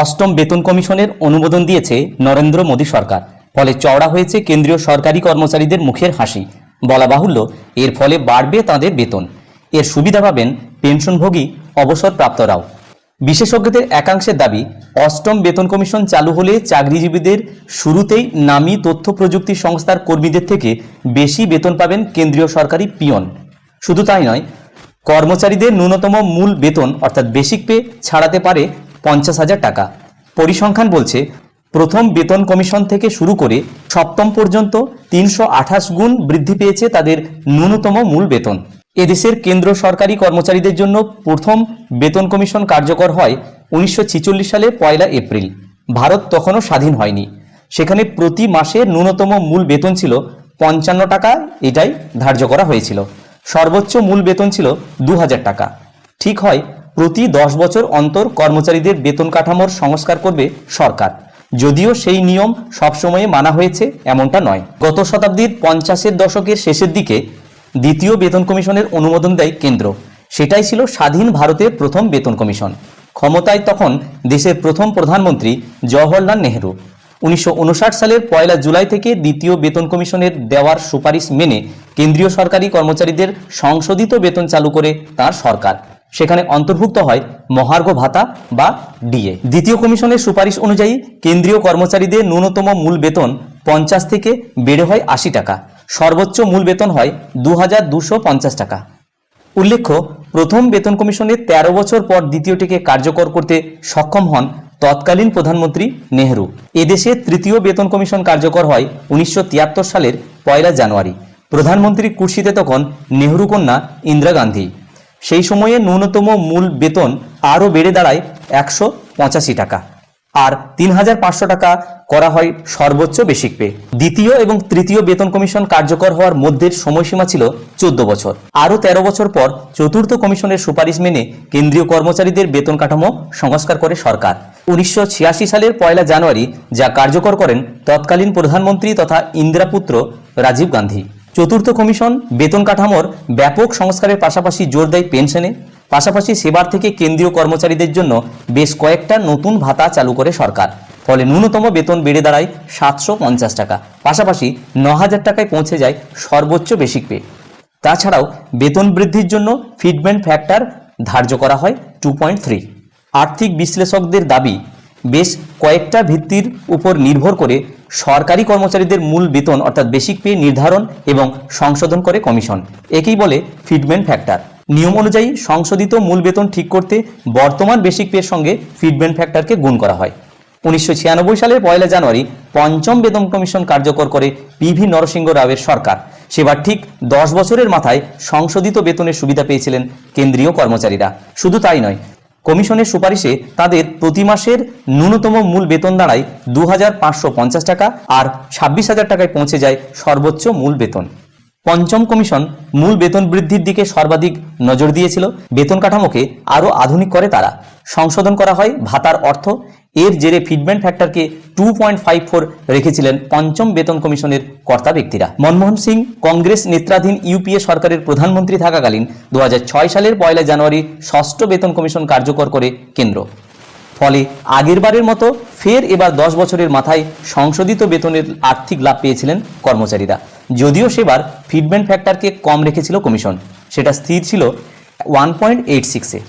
অষ্টম বেতন কমিশনের অনুমোদন দিয়েছে নরেন্দ্র মোদী সরকার। ফলে চওড়া হয়েছে কেন্দ্রীয় সরকারি কর্মচারীদের মুখের হাসি। বলা বাহুল্য, এর ফলে বাড়বে তাদের বেতন। এর সুবিধা পাবেন পেনশনভোগী অবসরপ্রাপ্তরাও। বিশেষজ্ঞদের একাংশের দাবি, অষ্টম বেতন কমিশন চালু হলে চাকরিজীবীদের শুরুতেই নামী তথ্য প্রযুক্তি সংস্থার কর্মীদের থেকে বেশি বেতন পাবেন কেন্দ্রীয় সরকারি পিয়ন। শুধু তাই নয়, কর্মচারীদের ন্যূনতম মূল বেতন অর্থাৎ বেসিক পে ছাড়াতে পারে 50,000 টাকা। পরিসংখ্যান বলছে, প্রথম বেতন কমিশন থেকে শুরু করে সপ্তম পর্যন্ত 328 গুণ বৃদ্ধি পেয়েছে তাদের ন্যূনতম মূল বেতন। এদেশের কেন্দ্র সরকারি কর্মচারীদের জন্য প্রথম বেতন কমিশন কার্যকর হয় 1946 সালে 1 এপ্রিল। ভারত তখনও স্বাধীন হয়নি। সেখানে প্রতি মাসে ন্যূনতম মূল বেতন ছিল 55 টাকা, এটাই ধার্য করা হয়েছিল। সর্বোচ্চ মূল বেতন ছিল 2000 টাকা। ঠিক হয়, প্রতি 10 বছর অন্তর কর্মচারীদের বেতন কাঠামোর সংস্কার করবে সরকার। যদিও সেই নিয়ম সবসময়ে মানা হয়েছে এমনটা নয়। গত শতাব্দীর 50-এর দশকের শেষের দিকে দ্বিতীয় বেতন কমিশনের অনুমোদন দেয় কেন্দ্র। সেটাই ছিল স্বাধীন ভারতের প্রথম বেতন কমিশন। ক্ষমতায় তখন দেশের প্রথম প্রধানমন্ত্রী জওহরলাল নেহরু। 1959 সালের 1 জুলাই থেকে দ্বিতীয় বেতন কমিশনের দেওয়ার সুপারিশ মেনে কেন্দ্রীয় সরকারি কর্মচারীদের সংশোধিত বেতন চালু করে তার সরকার। সেখানে অন্তর্ভুক্ত হয় মহার্ঘ ভাতা বা ডিএ। দ্বিতীয় কমিশনের সুপারিশ অনুযায়ী কেন্দ্রীয় কর্মচারীদের ন্যূনতম মূল বেতন 50 থেকে বেড়ে হয় 80 টাকা। সর্বোচ্চ মূল বেতন হয় 2250 টাকা। উল্লেখ্য, প্রথম বেতন কমিশনের 13 বছর পর দ্বিতীয়টিকে কার্যকর করতে সক্ষম হন তৎকালীন প্রধানমন্ত্রী নেহরু। এদেশে তৃতীয় বেতন কমিশন কার্যকর হয় 1973 সালের 1 জানুয়ারি। প্রধানমন্ত্রী কুর্সিতে তখন নেহরু কন্যা ইন্দিরা গান্ধী। সেই সময়ে ন্যূনতম মূল বেতন আরও বেড়ে দাঁড়ায় 185 টাকা, আর 3500 টাকা করা হয় সর্বোচ্চ বেসিক পে। দ্বিতীয় এবং তৃতীয় বেতন কমিশন কার্যকর হওয়ার মধ্যের সময়সীমা ছিল 14 বছর। আরও 13 বছর পর চতুর্থ কমিশনের সুপারিশ মেনে কেন্দ্রীয় কর্মচারীদের বেতন কাঠামো সংস্কার করে সরকার। 1986 সালের 1 জানুয়ারি যা কার্যকর করেন তৎকালীন প্রধানমন্ত্রী তথা ইন্দিরা পুত্র রাজীব গান্ধী। চতুর্থ কমিশন বেতন কাঠামোর ব্যাপক সংস্কারের পাশাপাশি জোর দেয় পেনশনে। পাশাপাশি সেবার থেকে কেন্দ্রীয় কর্মচারীদের জন্য বেশ কয়েকটা নতুন ভাতা চালু করে সরকার। ফলে ন্যূনতম বেতন বেড়ে দাঁড়ায় 750 টাকা। পাশাপাশি 9000 টাকায় পৌঁছে যায় সর্বোচ্চ বেসিক পে। তাছাড়াও বেতন বৃদ্ধির জন্য ফিটমেন্ট ফ্যাক্টর ধার্য করা হয় 2.3। আর্থিক বিশ্লেষকদের দাবি, বেশ কয়েকটা ভিত্তির উপর নির্ভর করে সরকারি কর্মচারীদের মূল বেতন অর্থাৎ বেসিক পে নির্ধারণ এবং সংশোধন করে কমিশন। একেই বলে ফিটমেন্ট ফ্যাক্টর। নিয়ম অনুযায়ী সংশোধিত মূল বেতন ঠিক করতে বর্তমান বেসিক পের সঙ্গে ফিটমেন্ট ফ্যাক্টরকে গুণ করা হয়। 1996 সালের 1 জানুয়ারি পঞ্চম বেতন কমিশন কার্যকর করে পিভি নরসিংহ রাওয়ের সরকার। সেবার ঠিক 10 বছরের মাথায় সংশোধিত বেতনের সুবিধা পেয়েছিলেন কেন্দ্রীয় কর্মচারীরা। শুধু তাই নয়, কমিশনের সুপারিশে তাদের প্রতি মাসের ন্যূনতম মূল বেতন দাঁড়ায় 2550 টাকা, আর 26,000 টাকায় পৌঁছে যায় সর্বোচ্চ মূল বেতন। পঞ্চম কমিশন মূল বেতন বৃদ্ধির দিকে সর্বাধিক নজর দিয়েছিল। বেতন কাঠামোকে আরও আধুনিক করে তারা সংশোধন করা হয় ভাতার অর্থ। এর জেরে ফিটমেন্ট ফ্যাক্টরকে 2.54 রেখেছিলেন পঞ্চম বেতন কমিশনের কর্তা ব্যক্তিরা। মনমোহন সিং কংগ্রেস নেতৃত্বাধীন ইউপিএ সরকারের প্রধানমন্ত্রী থাকাকালীন 2006 সালের 1 জানুয়ারি ষষ্ঠ বেতন কমিশন কার্যকর করে কেন্দ্র। ফলে আগেরবারের মতো ফের এবার 10 বছরের মাথায় সংশোধিত বেতনের আর্থিক লাভ পেয়েছিলেন কর্মচারীরা। যদিও সেবার ফিটমেন্ট ফ্যাক্টরকে কম রেখেছিল কমিশন, সেটা স্থির ছিল 1.86-এ।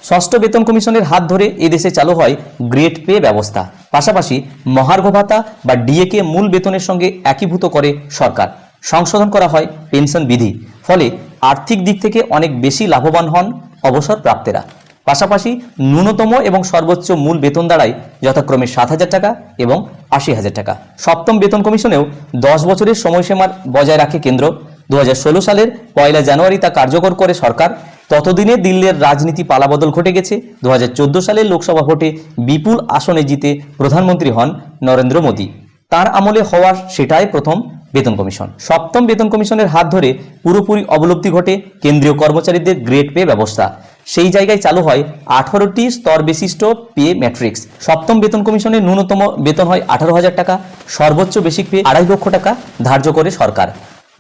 ষষ্ঠ বেতন কমিশনের হাত ধরে এদেশে চালু হয় গ্রেড পে ব্যবস্থা। পাশাপাশি মহার্ঘ ভাতা বা ডিএকে মূল বেতনের সঙ্গে একীভূত করে সরকার। সংশোধন করা হয় পেনশন বিধি। ফলে আর্থিক দিক থেকে অনেক বেশি লাভবান হন অবসরপ্রাপ্তেরা। পাশাপাশি ন্যূনতম এবং সর্বোচ্চ মূল বেতন দাঁড়ায় যথাক্রমে 7,000 টাকা এবং 80,000 টাকা। সপ্তম বেতন কমিশনেও 10 বছরের সময়সীমা বজায় রাখে কেন্দ্র। 2016 সালের 1 জানুয়ারি তা কার্যকর করে সরকার। ততদিনে দিল্লির রাজনীতি পালাবদল ঘটে গেছে। 2014 সালের লোকসভা ভোটে বিপুল আসনে জিতে প্রধানমন্ত্রী হন নরেন্দ্র মোদী। তার আমলে হওয়া সেটাই প্রথম বেতন কমিশন। সপ্তম বেতন কমিশনের হাত ধরে পুরোপুরি অবলব্ধি ঘটে কেন্দ্রীয় কর্মচারীদের গ্রেড পে ব্যবস্থা। সেই জায়গায় চালু হয় 18টি স্তর বিশিষ্ট পে ম্যাট্রিক্স। সপ্তম বেতন কমিশনের ন্যূনতম বেতন হয় 18,000 টাকা। সর্বোচ্চ বেসিক পে 2.5 লক্ষ টাকা ধার্য করে সরকার।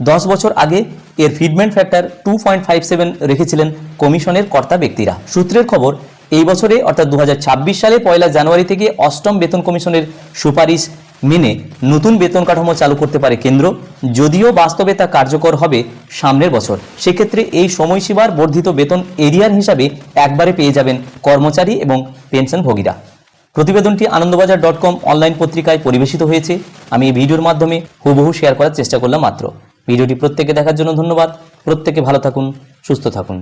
10 বছর আগে এর ফিটমেন্ট ফ্যাক্টর 2.57 রেখেছিলেন কমিশনের কর্তা ব্যক্তিরা। সূত্রের খবর, এই বছরে অর্থাৎ 2026 সালে 1 জানুয়ারি থেকে 8ম বেতন কমিশনের সুপারিশ মেনে নতুন বেতন কাঠামো চালু করতে পারে কেন্দ্র, যদিও বাস্তবে তা কার্যকর হবে সামনের বছর। সেক্ষেত্রে এই সময়সীমার বর্ধিত বেতন এরিয়ার হিসাবে একবারে পেয়ে যাবেন কর্মচারী এবং পেনশনভোগীরা। প্রতিবেদনটি আনন্দবাজার.com অনলাইন পত্রিকায় পরিবেশিত হয়েছে। আমি এই ভিডিওর মাধ্যমে হুবহু শেয়ার করার চেষ্টা করলাম মাত্র। ভিডিওটি প্রত্যেকে দেখার জন্য ধন্যবাদ। প্রত্যেকে ভালো থাকুন, সুস্থ থাকুন।